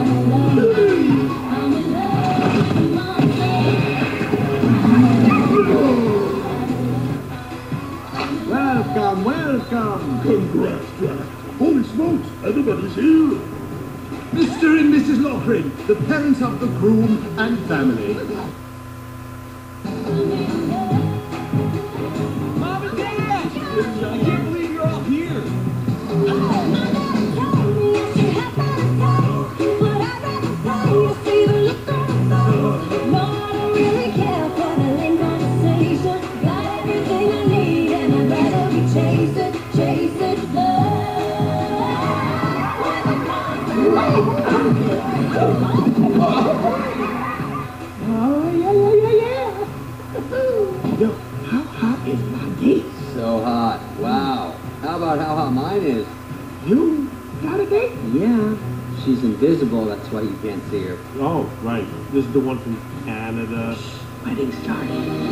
Welcome, welcome! Congrats, Jack. Holy smokes, everybody's here. Mr. and Mrs. Loughran, the parents of the groom and family. Mom and Dad! I can't believe you're all here. Yo, how hot is my date? So hot. Wow. How about how hot mine is? You got a date? Yeah. She's invisible, that's why you can't see her. Oh, right. This is the one from Canada. Wedding started.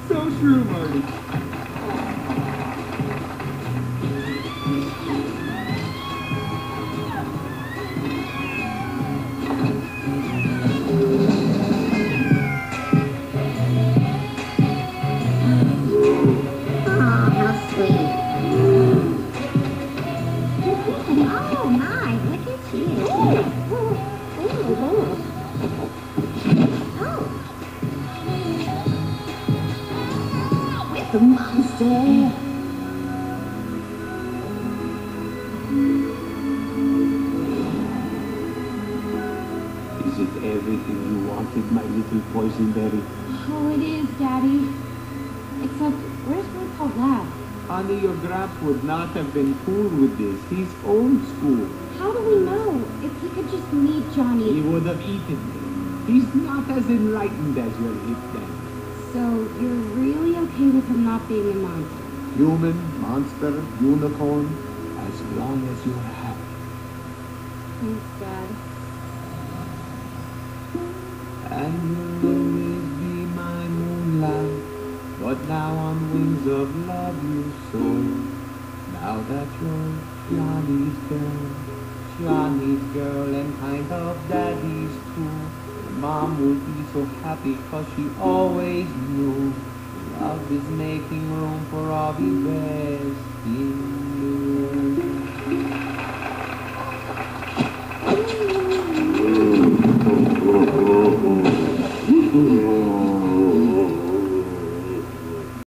So true, Marty. The monster. Is it everything you wanted, my little boysenberry? Oh, it is, Daddy. Except, where's my Paul Lad? Honey, your Gramps would not have been cool with this. He's old school. How do we know? If he could just meet Johnny. He would have eaten me. He's not as enlightened as your hip dad. So, you're really okay with him not being a monster? Human, monster, unicorn, as long as you're happy. Thanks, Dad. And you'll always be my moonlight, but now on wings of love you soar. Now that you're Johnny's girl and kind of daddy's too. Mom will be so happy 'cause she always knew love is making room for all the best in you.